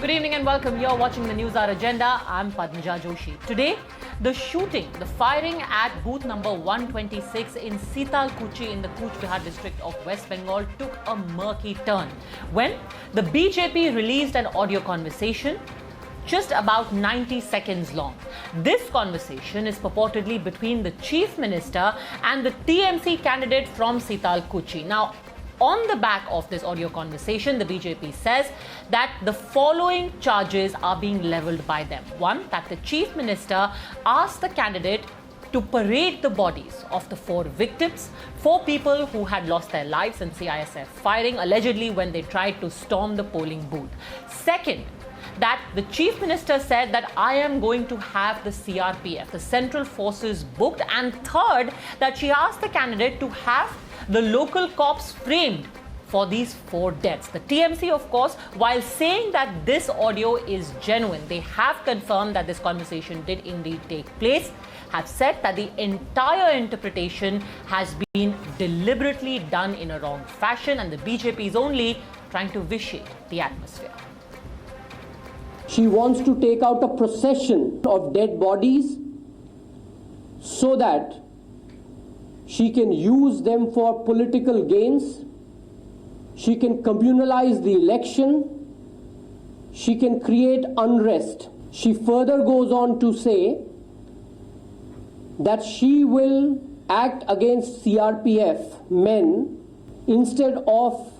Good evening and welcome. You're watching the News Hour Agenda. I'm Padmaja Joshi. Today, the firing at booth number 126 in Sital Kuchi in the Cooch Behar district of West Bengal took a murky turn when the BJP released an audio conversation just about 90 seconds long. This conversation is purportedly between the Chief Minister and the TMC candidate from Sital Kuchi. Now, on the back of this audio conversation, the BJP says that the following charges are being leveled by them. One, that the Chief Minister asked the candidate to parade the bodies of the four victims, four people who had lost their lives in CISF firing, allegedly when they tried to storm the polling booth. Second, that the Chief Minister said that I am going to have the CRPF, the Central Forces, booked. And third, that she asked the candidate to have the local cops framed for these four deaths. The TMC, of course, while saying that this audio is genuine, they have confirmed that this conversation did indeed take place, have said that the entire interpretation has been deliberately done in a wrong fashion and the BJP is only trying to vitiate the atmosphere. She wants to take out a procession of dead bodies so that she can use them for political gains. She can communalize the election. She can create unrest. She further goes on to say that she will act against CRPF men instead of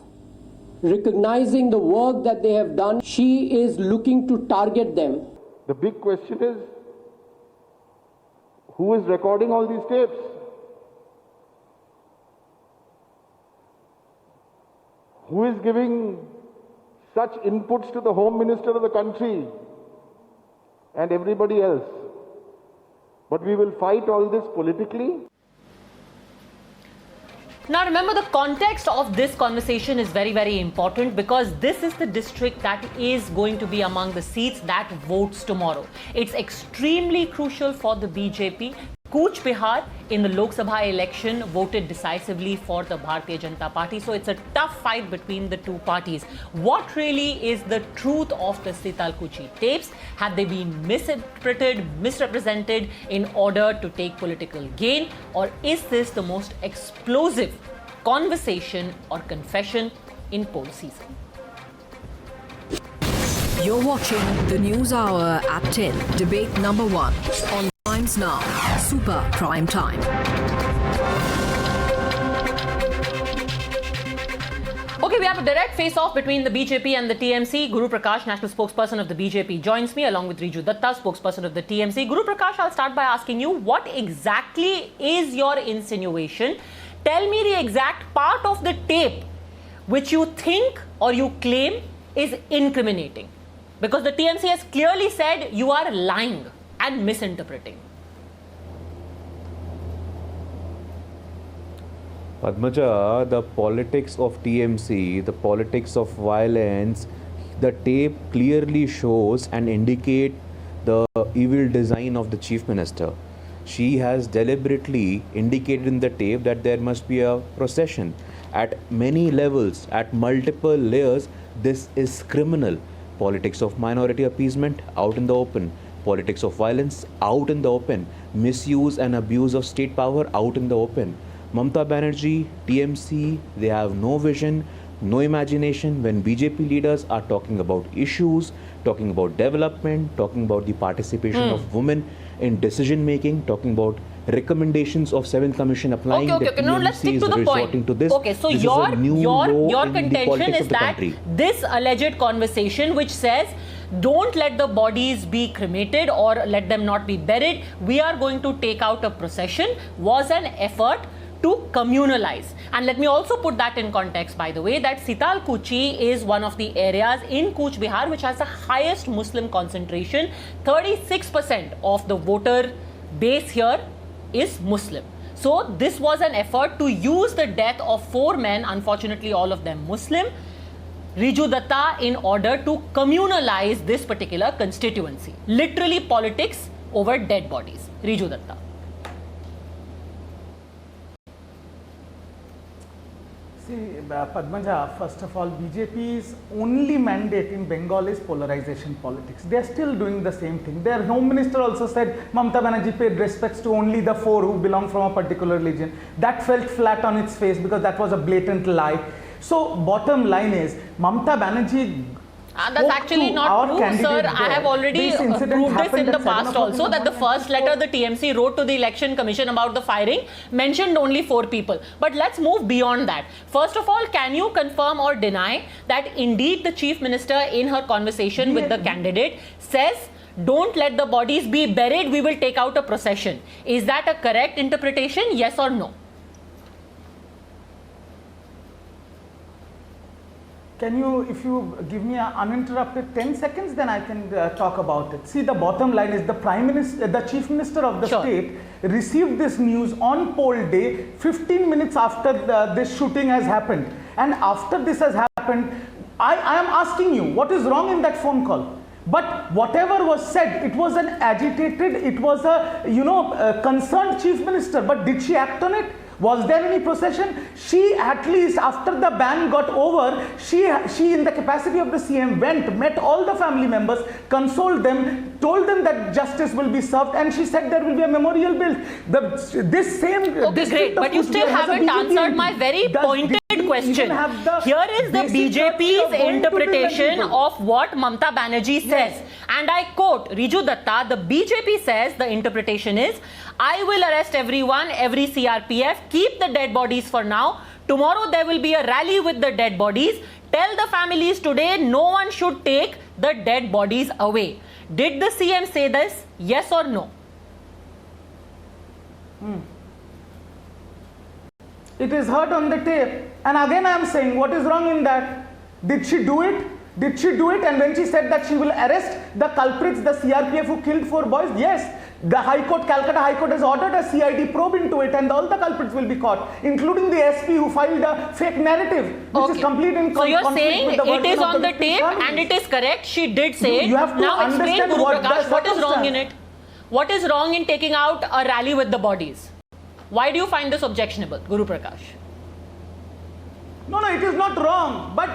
recognizing the work that they have done. She is looking to target them. The big question is, who is recording all these tapes? Who is giving such inputs to the Home Minister of the country and everybody else? But we will fight all this politically. Now remember, the context of this conversation is very, very important because this is the district that is going to be among the seats that votes tomorrow. It's extremely crucial for the BJP. Cooch Behar in the Lok Sabha election voted decisively for the Bharatiya Janata Party. So it's a tough fight between the two parties. What really is the truth of the Sital Kuchi tapes? Have they been misinterpreted, misrepresented in order to take political gain? Or is this the most explosive conversation or confession in poll season? You're watching the News Hour at 10, debate number 1 on Times Now, Super Prime Time. Okay, we have a direct face-off between the BJP and the TMC. Guru Prakash, national spokesperson of the BJP, joins me along with Riju Datta, spokesperson of the TMC. Guru Prakash, I'll start by asking you, what exactly is your insinuation? Tell me the exact part of the tape which you think or you claim is incriminating. Because the TMC has clearly said you are lying and misinterpreting. Padmaja, the politics of TMC, the politics of violence, the tape clearly shows and indicate the evil design of the Chief Minister. She has deliberately indicated in the tape that there must be a procession. At many levels, at multiple layers, this is criminal. Politics of minority appeasement out in the open. Politics of violence out in the open. Misuse and abuse of state power out in the open. Mamata Banerjee, TMC, they have no vision, no imagination when BJP leaders are talking about issues, talking about development, talking about the participation of women in decision making, talking about recommendations of 7th Commission applying. Okay. No, let's stick to the point. To this. Okay, so this your contention is that country. This alleged conversation which says don't let the bodies be cremated or let them not be buried, we are going to take out a procession, was an effort to communalize. And let me also put that in context, by the way, that Sital Kuchi is one of the areas in Cooch Behar which has the highest Muslim concentration. 36% of the voter base here is Muslim. So this was an effort to use the death of 4 men, unfortunately all of them Muslim, Riju Datta, in order to communalize this particular constituency. Literally politics over dead bodies. Riju Datta. See, Padmaja, first of all, BJP's only mandate in Bengal is polarization politics. They are still doing the same thing. Their Home Minister also said Mamata Banerjee paid respects to only the 4 who belong from a particular religion. That fell flat on its face because that was a blatant lie. So, bottom line is, Mamata Banerjee that's actually not true, sir. I have already proved this in the past also, that the first letter the TMC wrote to the Election Commission about the firing mentioned only 4 people. But let's move beyond that. First of all, can you confirm or deny that indeed the Chief Minister in her conversation with the candidate says, don't let the bodies be buried, we will take out a procession. Is that a correct interpretation, yes or no? Can you, if you give me an uninterrupted 10 seconds, then I can talk about it. See, the bottom line is the Prime Minister, the Chief Minister of the state received this news on poll day 15 minutes after this shooting has happened. And after this has happened, I am asking you, what is wrong in that phone call? But whatever was said, it was an agitated, it was a concerned Chief Minister. But did she act on it? Was there any procession? She, at least after the ban got over, she in the capacity of the CM went, met all the family members, consoled them, told them that justice will be served, and she said there will be a memorial built. This same okay, great, but you still haven't answered my very pointed question. Here is the BJP's interpretation of what Mamata Banerjee says. And I quote Riju Datta, the BJP says the interpretation is, I will arrest everyone, every CRPF, keep the dead bodies for now. Tomorrow there will be a rally with the dead bodies. Tell the families today no one should take the dead bodies away. Did the CM say this? Yes or no? It is heard on the tape. And again I am saying, what is wrong in that? Did she do it? Did she do it? And when she said that she will arrest the culprits, the CRPF who killed 4 boys, yes. The High Court, Calcutta High Court has ordered a CID probe into it, and all the culprits will be caught, including the SP who filed a fake narrative, which is complete in so you're saying it is on the tape and it is correct. She did say it. You have to now explain, Guru Prakash, what is wrong in it? What is wrong in taking out a rally with the bodies? Why do you find this objectionable, Guru Prakash? No, it is not wrong. But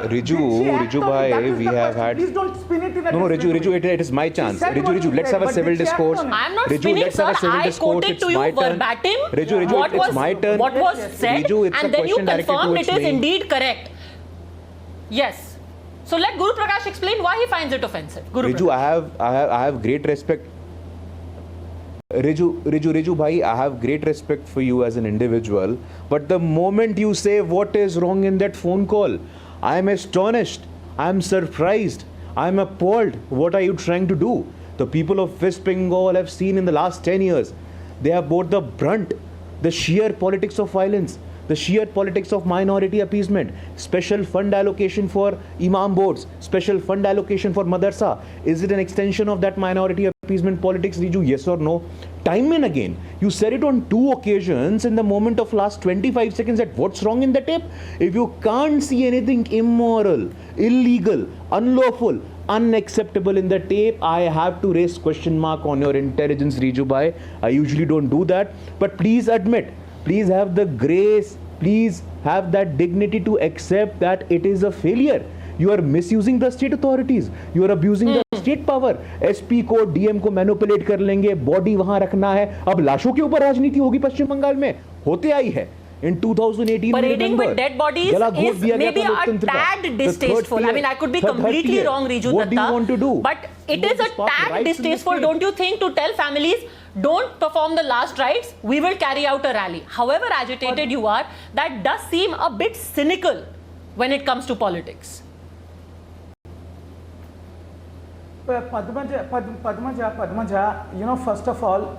Riju bhai, we have had. Please don't spin it in a Riju, it is my chance. Riju, let's have a civil discourse. I am not spinning, sir. I quoted to you verbatim Riju, it's my turn. What was said, Riju, and then you confirmed it is indeed correct. Yes. So let Guru Prakash explain why he finds it offensive. Guru Riju, Prakash. I have great respect. Riju bhai, I have great respect for you as an individual, but the moment you say what is wrong in that phone call, I am astonished, I am surprised, I am appalled. What are you trying to do? The people of West Bengal have seen in the last 10 years, they have bore the brunt, the sheer politics of violence, the sheer politics of minority appeasement, special fund allocation for imam boards, special fund allocation for madrasa. Is it an extension of that minority appeasement politics, Riju? Yes or no? Time and again, you said it on 2 occasions in the moment of last 25 seconds that what's wrong in the tape? If you can't see anything immoral, illegal, unlawful, unacceptable in the tape, I have to raise question mark on your intelligence, Riju bhai. I usually don't do that, but please admit, please have the grace, please have that dignity to accept that it is a failure. You are misusing the state authorities. You are abusing the state power. SP को DM को manipulate कर लेंगे, body वहां रखना है. अब लाशों के ऊपर राजनीति होगी पश्चिम बंगाल में, होते आई है. In 2018, parading with dead bodies is maybe a tad distasteful. I mean, I could be completely wrong, Riju Datta. What do you want to do? But it is a tad distasteful, don't you think, to tell families, don't perform the last rites, we will carry out a rally. However agitated you are, that does seem a bit cynical when it comes to politics. Padmaja, first of all,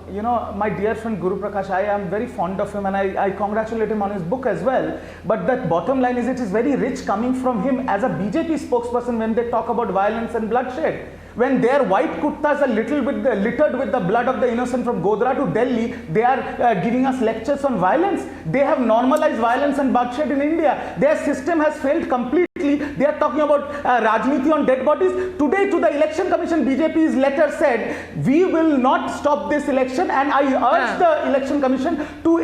my dear friend Guru Prakash, I am very fond of him and I congratulate him on his book as well. But that bottom line is, it is very rich coming from him as a BJP spokesperson when they talk about violence and bloodshed. When their white kurtas are littered with the blood of the innocent from Godhra to Delhi, they are giving us lectures on violence. They have normalized violence and bloodshed in India. Their system has failed completely. They are talking about Rajniti on dead bodies. Today to the Election Commission, BJP's letter said, we will not stop this election, and I urge the Election Commission to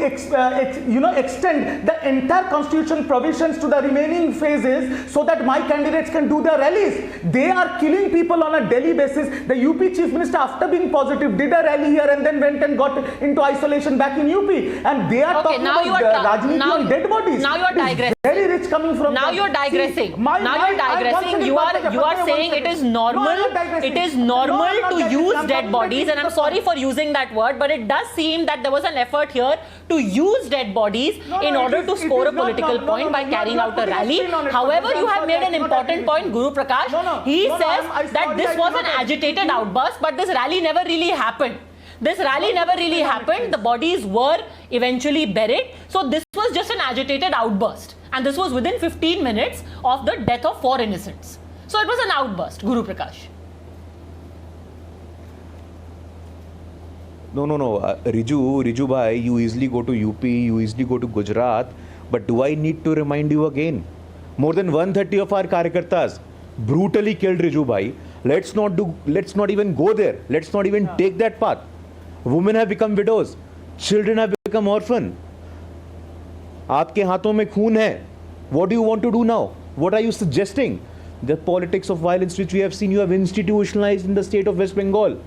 extend the entire constitution provisions to the remaining phases so that my candidates can do their rallies. They are killing people on a daily basis. The UP Chief Minister, after being positive, did a rally here and then went and got into isolation back in UP. And they are talking about Rajniti on dead bodies. Now you are digressing. Very rich coming from. Now you are digressing. You are saying it is normal. It is normal to use dead bodies, and I'm sorry for using that word, but it does seem that there was an effort here to use dead bodies in order to score a political point by carrying out a rally. However, you have made an important point, Guru Prakash. He says that this was an agitated outburst, but this rally never really happened. This rally never really happened. The bodies were eventually buried. So this was just an agitated outburst. And this was within 15 minutes of the death of 4 innocents. So it was an outburst, Guru Prakash. No. Riju bhai, you easily go to UP, you easily go to Gujarat. But do I need to remind you again? More than 130 of our Karyakartas brutally killed Riju bhai. Let's not even go there. Let's not even take that path. Women have become widows. Children have become orphan. आपके हाथों में खून है. What do you want to do now? What are you suggesting? The politics of violence which we have seen, you have institutionalized in the state of West Bengal.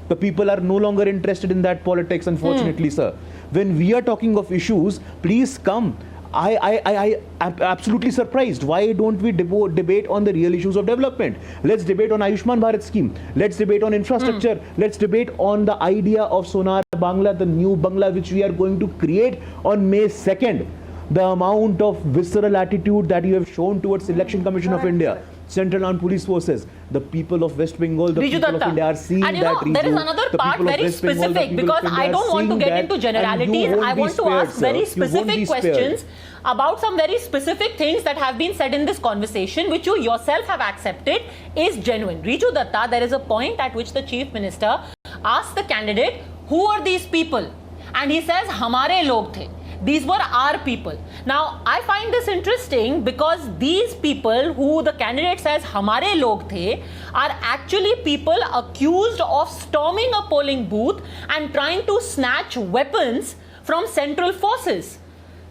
The people are no longer interested in that politics, unfortunately, sir. When we are talking of issues, please come. I am absolutely surprised. Why don't we debate on the real issues of development? Let's debate on Ayushman Bharat scheme. Let's debate on infrastructure. Let's debate on the idea of Sonar Bangla, the new Bangla which we are going to create on May 2nd. The amount of visceral attitude that you have shown towards Election Commission of India, Central Armed Police Forces, the people of West Bengal, the people of India are seeing that. And there is another part very specific, because I don't want to get into generalities. I want to ask very specific questions about some very specific things that have been said in this conversation, which you yourself have accepted is genuine. Riju Datta, there is a point at which the Chief Minister asked the candidate, who are these people? And he says, Hamare log the. These were our people. Now, I find this interesting because these people who the candidate says Hamare log the are actually people accused of storming a polling booth and trying to snatch weapons from central forces.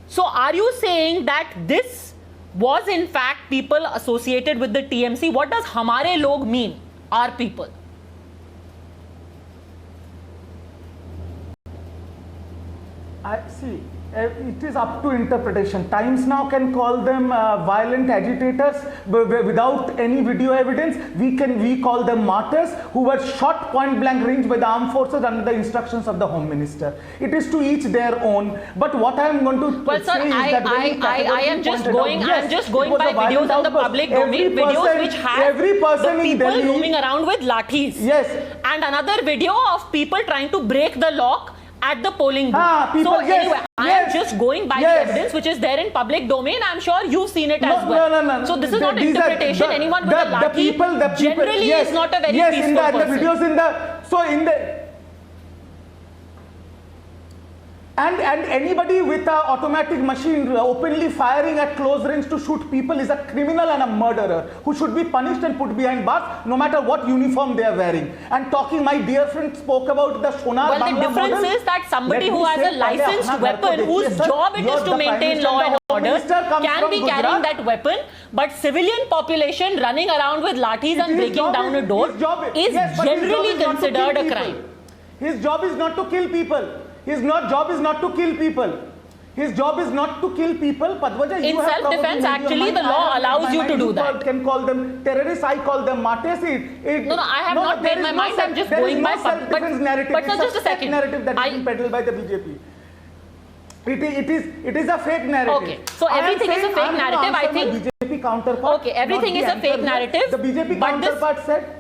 So, are you saying that this was in fact people associated with the TMC? What does Hamare log mean? Our people. I see. It is up to interpretation. Times Now can call them violent agitators without any video evidence. We call them martyrs who were shot point blank range by the armed forces under the instructions of the Home Minister. It is to each their own. But what I am going to say is that I am just going by videos in the public domain, videos which have the people roaming around with lathis. Yes. And another video of people trying to break the lock at the polling booth. Anyway, I am just going by the evidence which is there in public domain. I am sure you've seen it as well. No. So this is not interpretation. Anyone with a lathi generally is not a very peaceful person. The videos and anybody with an automatic machine openly firing at close range to shoot people is a criminal and a murderer who should be punished and put behind bars no matter what uniform they are wearing. And talking, my dear friend spoke about the Sonar Bangla the difference is that somebody who has a licensed weapon, whose job it is to maintain law and order, can be carrying that weapon, but civilian population running around with lathis and breaking down a door is generally considered a crime. His job is not to kill people. His job is not to kill people. His job is not to kill people. Padwaja, in self-defense, actually, the law allows you to do that. Can call them terrorists. I call them martyrs. No, I have not made my mind. I'm just going by. But just a second. Narrative that is being peddled by the BJP. It is a fake narrative. Okay, so everything is a fake narrative. I think. BJP counterpart. Okay, everything is a fake narrative. The BJP counterpart said.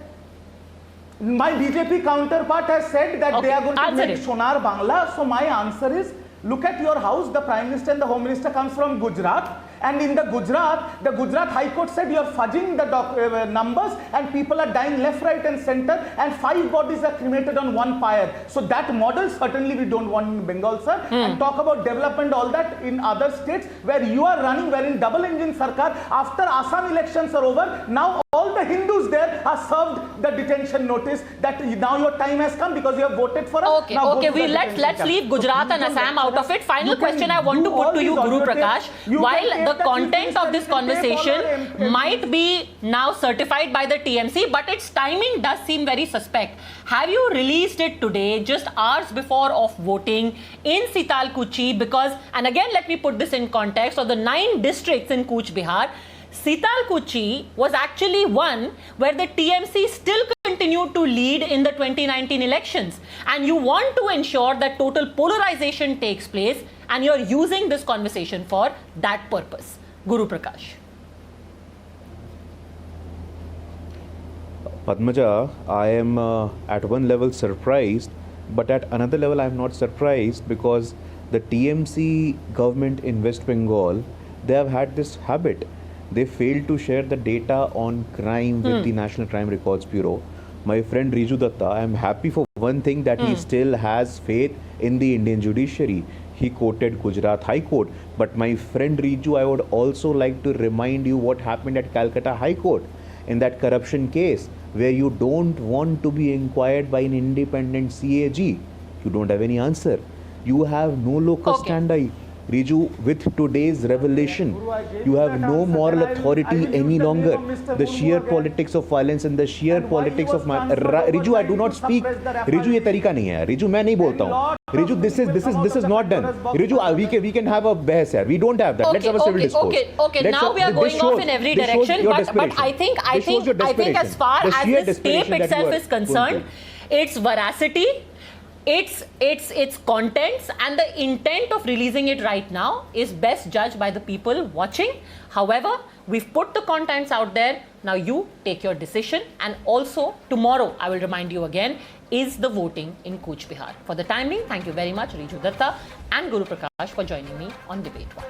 My BJP counterpart has said that they are going to make Sonar Bangla. So my answer is, look at your house. The Prime Minister and the Home Minister comes from Gujarat. And in the Gujarat High Court said you are fudging the numbers and people are dying left, right and center, and 5 bodies are cremated on one pyre. So that model certainly we don't want in Bengal, sir. And talk about development, all that in other states where you are running, where in double engine Sarkar, after Assam elections are over, now all the Hindus there are served the detention notice that now your time has come because you have voted for us. Okay, now okay, let's leave Gujarat and Assam out of it. Final question I want to put to you, Guru Prakash. While the content of this conversation might be now certified by the TMC, but its timing does seem very suspect. Have you released it today, just hours before of voting in Sitalkuchi? Because, and again, let me put this in context, of the 9 districts in Cooch Behar, Sitalkuchi was actually one where the TMC still continued to lead in the 2019 elections. And you want to ensure that total polarization takes place, and you're using this conversation for that purpose. Guru Prakash. Padmaja, I am at one level surprised, but at another level I am not surprised, because the TMC government in West Bengal, they have had this habit. They failed to share the data on crime with the National Crime Records Bureau. My friend Riju Datta, I am happy for one thing, that he still has faith in the Indian judiciary. He quoted Gujarat High Court. But my friend Riju, I would also like to remind you what happened at Calcutta High Court in that corruption case, where you don't want to be inquired by an independent CAG. You don't have any answer. You have no locus standi. Riju, with today's revelation, you have no moral authority any longer. The sheer politics of violence and the sheer politics of Riju, I do not speak. Riju, ये तरीका नहीं है. Riju, मैं नहीं बोलता हूँ. Riju, this is not done. Riju, we can have a behas here. We don't have that. Let's have a civil discourse. Okay. Now we are going off in every direction. But I think as far as this tape itself is concerned, its veracity, its contents and the intent of releasing it right now is best judged by the people watching. However, we've put the contents out there. Now you take your decision. And also tomorrow, I will remind you again, is the voting in Cooch Behar. For the time being, thank you very much, Riju Datta and Guru Prakash, for joining me on Debate One.